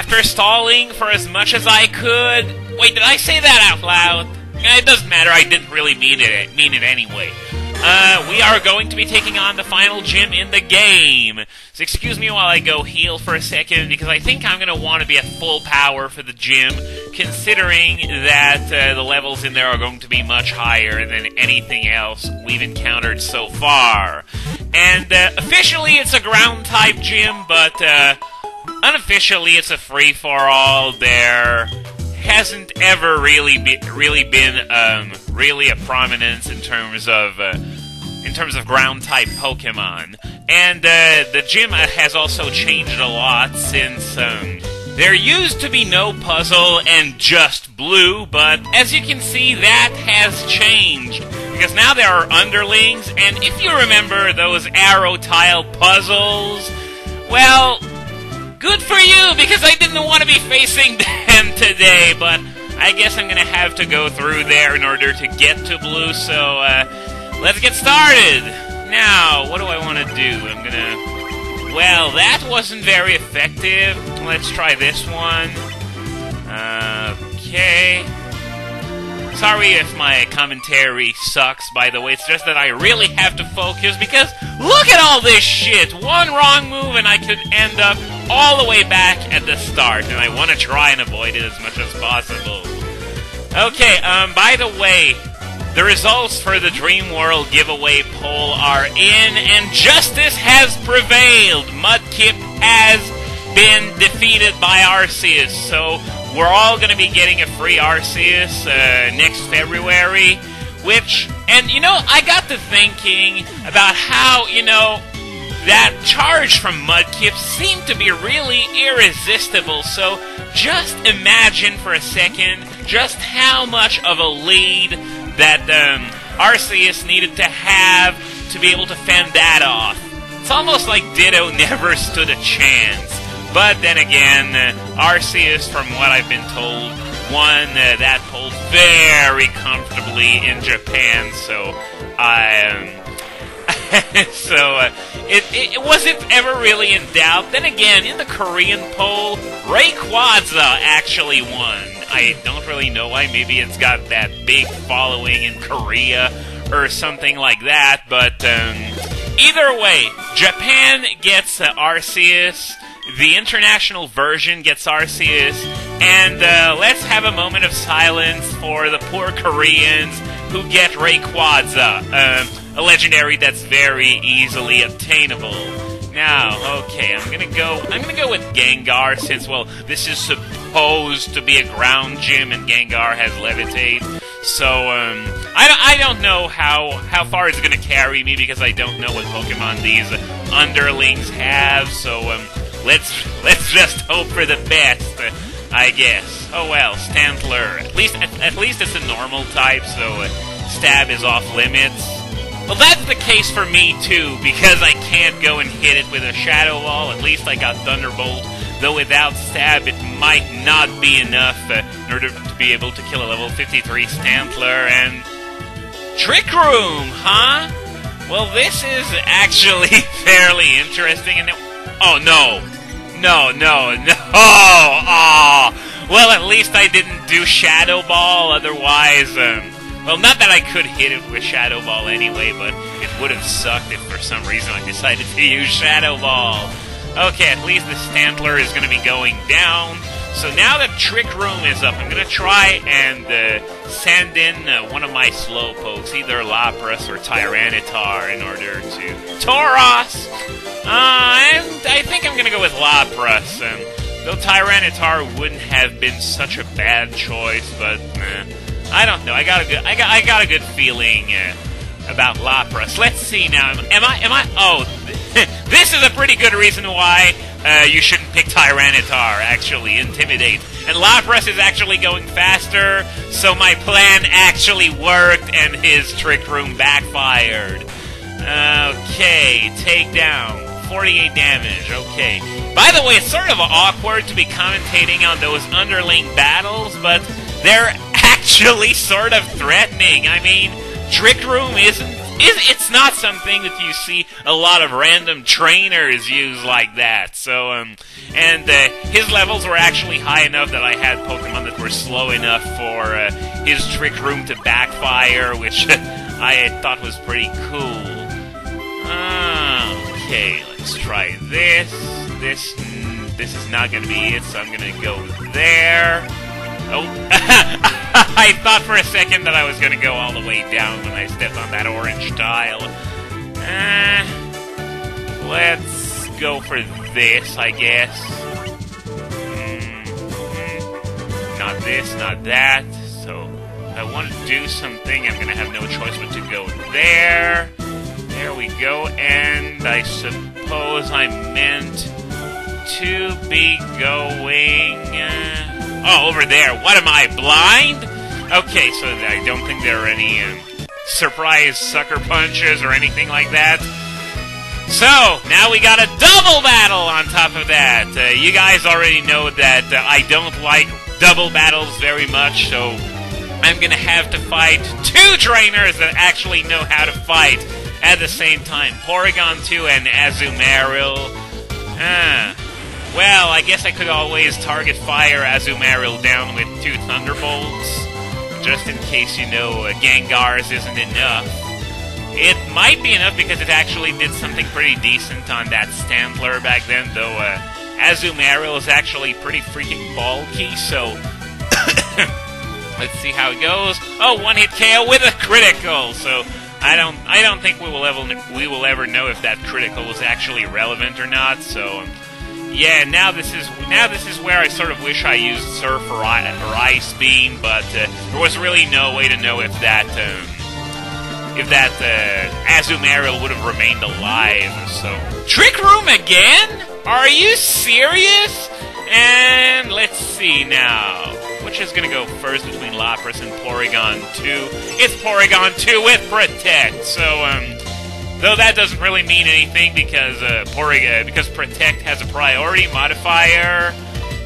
after stalling for as much as I could... Wait, did I say that out loud? It doesn't matter, I didn't really mean it anyway. We are going to be taking on the final gym in the game. So excuse me while I go heal for a second, because I think I'm going to want to be at full power for the gym, considering that the levels in there are going to be much higher than anything else we've encountered so far. And officially it's a ground-type gym, but unofficially it's a free-for-all. There hasn't ever really been really a prominence in terms of ground-type Pokemon. And the gym has also changed a lot since there used to be no puzzle and just blue, but as you can see, that has changed. Because now there are underlings, and if you remember those arrow tile puzzles, well, good for you, because I didn't want to be facing them today, but I guess I'm gonna have to go through there in order to get to blue, so let's get started! Now, what do I want to do? I'm gonna... Well, that wasn't very effective. Let's try this one. Okay. Sorry if my commentary sucks, by the way. It's just that I really have to focus, because look at all this shit! One wrong move and I could end up all the way back at the start, and I want to try and avoid it as much as possible. Okay, by the way, the results for the Dream World giveaway poll are in, and justice has prevailed! Mudkip has been defeated by Arceus, so we're all going to be getting a free Arceus next February, which, and you know, I got to thinking about how, you know, that charge from Mudkip seemed to be really irresistible, so just imagine for a second just how much of a lead that Arceus needed to have to be able to fend that off. It's almost like Ditto never stood a chance. But then again, Arceus, from what I've been told, won that poll very comfortably in Japan, so it wasn't ever really in doubt. Then again, in the Korean poll, Rayquaza actually won. I don't really know why. Maybe it's got that big following in Korea or something like that, but either way, Japan gets Arceus, the international version gets Arceus, and let's have a moment of silence for the poor Koreans who get Rayquaza, a legendary that's very easily obtainable. Now, okay, I'm gonna go with Gengar, since, well, this is supposed to be a ground gym and Gengar has Levitate. So, I don't know how far it's gonna carry me, because I don't know what Pokemon these underlings have, so, let's just hope for the best, I guess. Oh well, Stantler. At least it's a normal type, so Stab is off limits. Well, that's the case for me too, because I can't go and hit it with a Shadow Ball. At least I got Thunderbolt, though without Stab it might not be enough in order to be able to kill a level 53 Stantler. And Trick Room, huh? Well, this is actually fairly interesting, and oh, no. Oh, well, at least I didn't do Shadow Ball, otherwise, well, not that I could hit it with Shadow Ball anyway, but it would have sucked if for some reason I decided to use Shadow Ball. Okay, at least the Stantler is going to be going down. So now that Trick Room is up, I'm going to try and send in one of my Slowpokes, either Lapras or Tyranitar, in order to... Tauros! I think I'm going to go with Lapras, though Tyranitar wouldn't have been such a bad choice, but I don't know. I got a good feeling about Lapras. Let's see now. Am I? Oh, this is a pretty good reason why you shouldn't pick Tyranitar. Actually, Intimidate. And Lapras is actually going faster, so my plan actually worked, and his Trick Room backfired. Okay, take down. 48 damage, okay. By the way, it's sort of awkward to be commentating on those underling battles, but they're actually sort of threatening. I mean, Trick Room isn't it's not something that you see a lot of random trainers use like that. So, and his levels were actually high enough that I had Pokemon that were slow enough for his Trick Room to backfire, which I thought was pretty cool. Okay, let's try this. This is not going to be it, so I'm going to go there. Oh, I thought for a second that I was going to go all the way down when I stepped on that orange tile. Let's go for this, I guess. Not this, not that. So, if I want to do something, I'm going to have no choice but to go there. There we go, and I suppose I meant to be going... oh, over there. What am I, blind? Okay, so I don't think there are any surprise sucker punches or anything like that. So, now we got a double battle on top of that. You guys already know that I don't like double battles very much, so I'm going to have to fight two trainers that actually know how to fight at the same time. Porygon 2 and Azumarill. Well, I guess I could always target fire Azumarill down with 2 Thunderbolts, just in case, you know, Gengar's isn't enough. It might be enough because it actually did something pretty decent on that Stantler back then, though Azumarill is actually pretty freaking bulky, so let's see how it goes. Oh, one-hit KO with a critical, so I don't think we will ever know if that critical was actually relevant or not, so... Yeah, now this is where I sort of wish I used Surf or Ice Beam, but there was really no way to know if that Azumarill would have remained alive. So, Trick Room again? Are you serious? And let's see now, which is gonna go first between Lapras and Porygon 2? It's Porygon 2 with Protect. So though that doesn't really mean anything because because Protect has a priority modifier.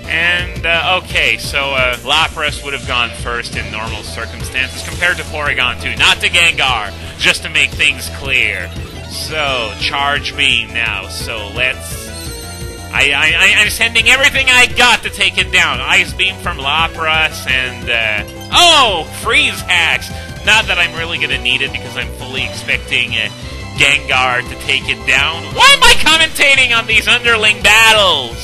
And, okay, so Lapras would have gone first in normal circumstances compared to Porygon 2. Not to Gengar, just to make things clear. So, Charge Beam now. So, let's... I'm sending everything I got to take it down. Ice Beam from Lapras and, oh! Freeze Hacks! Not that I'm really gonna need it because I'm fully expecting... Gengar to take it down. Why am I commentating on these underling battles?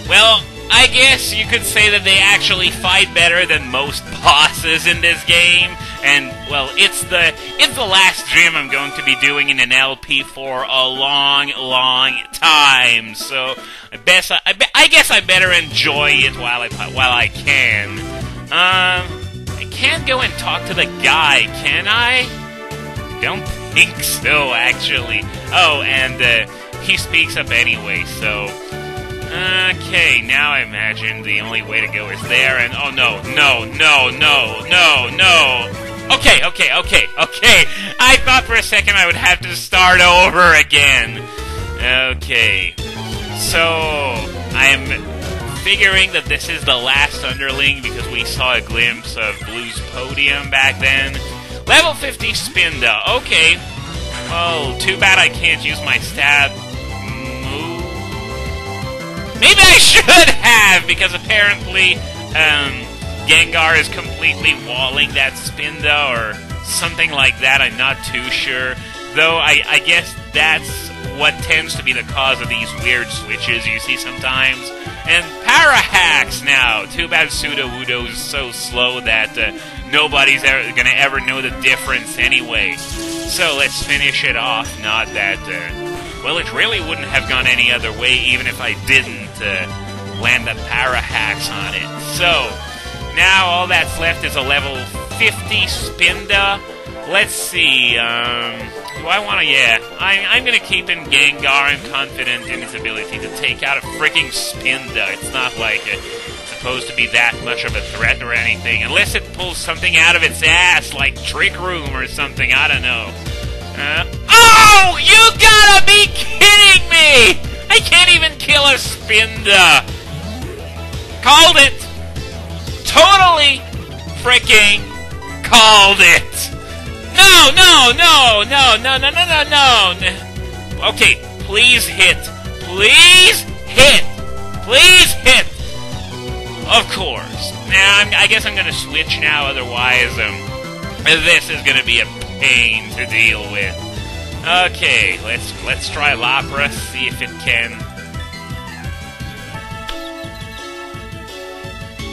Well, I guess you could say that they actually fight better than most bosses in this game. And, well, it's the last gym I'm going to be doing in an LP for a long, long time. So, I guess I better enjoy it while I can. I can't go and talk to the guy, can I? Don't think so, actually. Oh, and he speaks up anyway, so... Okay, now I imagine the only way to go is there, and... Oh, no. Okay. I thought for a second I would have to start over again. Okay. So, I'm figuring that this is the last underling because we saw a glimpse of Blue's podium back then. Level 50 Spinda. Okay. Well, too bad I can't use my stab move. Maybe I should have, because apparently Gengar is completely walling that Spinda or something like that. I'm not too sure. Though I guess that's what tends to be the cause of these weird switches you see sometimes. And Para Hacks now. Too bad Sudowoodo is so slow that nobody's gonna ever know the difference anyway. So let's finish it off. Not that, well, it really wouldn't have gone any other way even if I didn't land the Para Hacks on it. So, now all that's left is a level 50 Spinda. Let's see, do I want to... Yeah, I'm going to keep in Gengar. I'm confident in his ability to take out a freaking Spinda. It's not like it's supposed to be that much of a threat or anything. Unless it pulls something out of its ass, like Trick Room or something. I don't know. Oh! You gotta be kidding me! I can't even kill a Spinda! Called it! Totally freaking called it! No! No, no, no, no, no, no, no, no, no. Okay, please hit. Please hit. Please hit. Of course. Now, I guess I'm gonna switch now, otherwise, this is gonna be a pain to deal with. Okay, let's try Lapras, see if it can.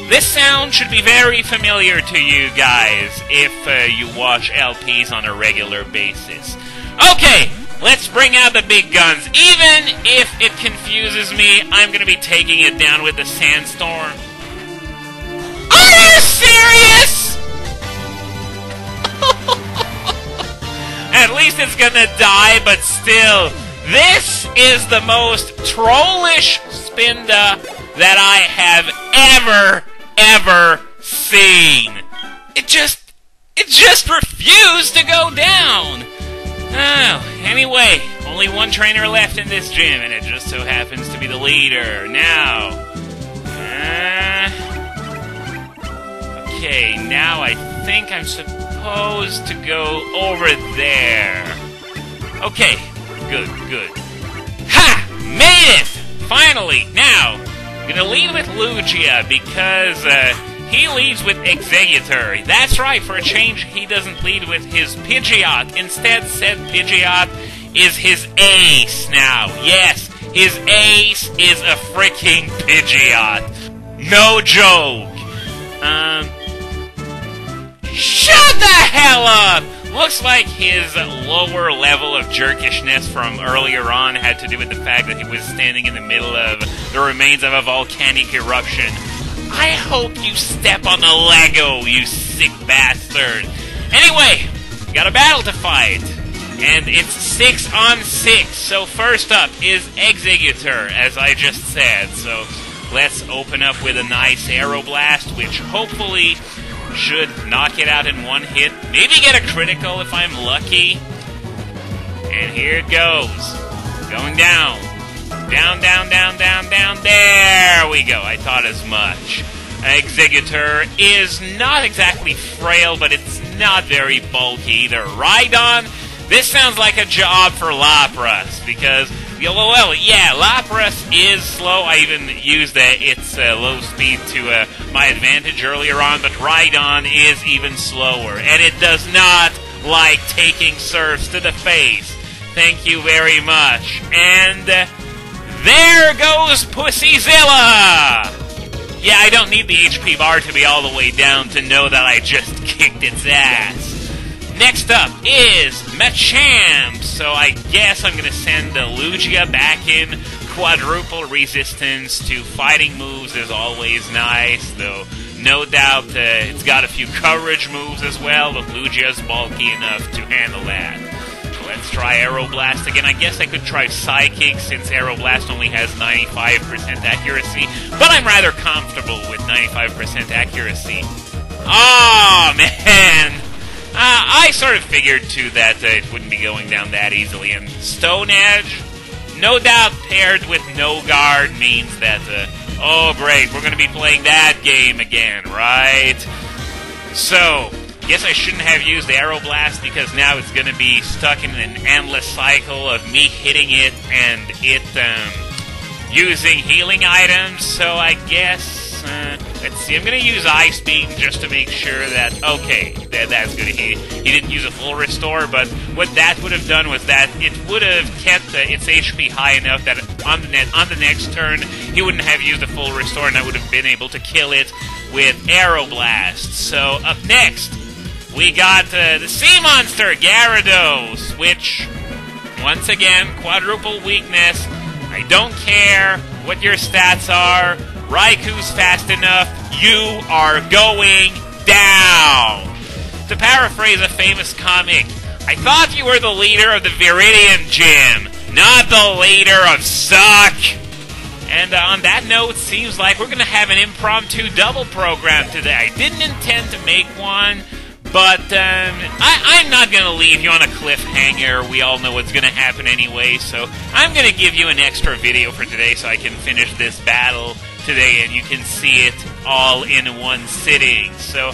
This sound should be very familiar to you guys if you watch LPs on a regular basis. Okay, let's bring out the big guns. Even if it confuses me, I'm gonna be taking it down with the Sandstorm. Are you serious? At least it's gonna die, but still, this is the most trollish Spinda that I have ever seen. It just refused to go down. Oh, anyway, only one trainer left in this gym, and it just so happens to be the leader. Now, okay, now I think I'm supposed to go over there. Okay, good. Ha! Made it! Finally! Now, I'm gonna lead with Lugia because he leads with Exeggutor. That's right, for a change, he doesn't lead with his Pidgeot. Instead, said Pidgeot is his ace now. Yes, his ace is a freaking Pidgeot. No joke. Shut the hell up! Looks like his lower level of jerkishness from earlier on had to do with the fact that he was standing in the middle of the remains of a volcanic eruption. I hope you step on the Lego, you sick bastard. Anyway, we got a battle to fight. And it's 6 on 6. So first up is Exeggutor, as I just said. So let's open up with a nice Aeroblast, which hopefully should knock it out in one hit. Maybe get a critical if I'm lucky. And here it goes. Going down. Down. There we go. I thought as much. Exeggutor is not exactly frail, but it's not very bulky either. Rhydon, this sounds like a job for Lapras, because, well, yeah, Lapras is slow. I even used its low speed to my advantage earlier on, but Rhydon is even slower, and it does not like taking serves to the face. Thank you very much. And there goes Pussyzilla! Yeah, I don't need the HP bar to be all the way down to know that I just kicked its ass. Next up is Machamp, so I guess I'm going to send the Lugia back in. Quadruple resistance to fighting moves is always nice, though no doubt it's got a few coverage moves as well, but Lugia's bulky enough to handle that. Let's try Aeroblast again. I guess I could try Psychic since Aeroblast only has 95% accuracy, but I'm rather comfortable with 95% accuracy. Oh man! I sort of figured too that it wouldn't be going down that easily, and Stone Edge, no doubt paired with No Guard means that, oh great, we're going to be playing that game again, right? So, guess I shouldn't have used Aeroblast because now it's going to be stuck in an endless cycle of me hitting it and it using healing items, so I guess, let's see, I'm going to use Ice Beam just to make sure that, okay, that's good. He didn't use a full restore, but what that would have done was that it would have kept its HP high enough that on the next turn, he wouldn't have used a full restore, and I would have been able to kill it with Aeroblast. So, up next, we got the Sea Monster, Gyarados, which, once again, quadruple weakness. I don't care what your stats are. Raiku's fast enough. You are going down. To paraphrase a famous comic, I thought you were the leader of the Viridian Gym, not the leader of Suck. And on that note, seems like we're going to have an impromptu double program today. I didn't intend to make one, but I'm not going to leave you on a cliffhanger. We all know what's going to happen anyway, so I'm going to give you an extra video for today so I can finish this battle today and you can see it all in one sitting. So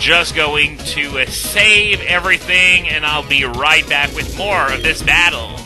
just going to save everything, and I'll be right back with more of this battle.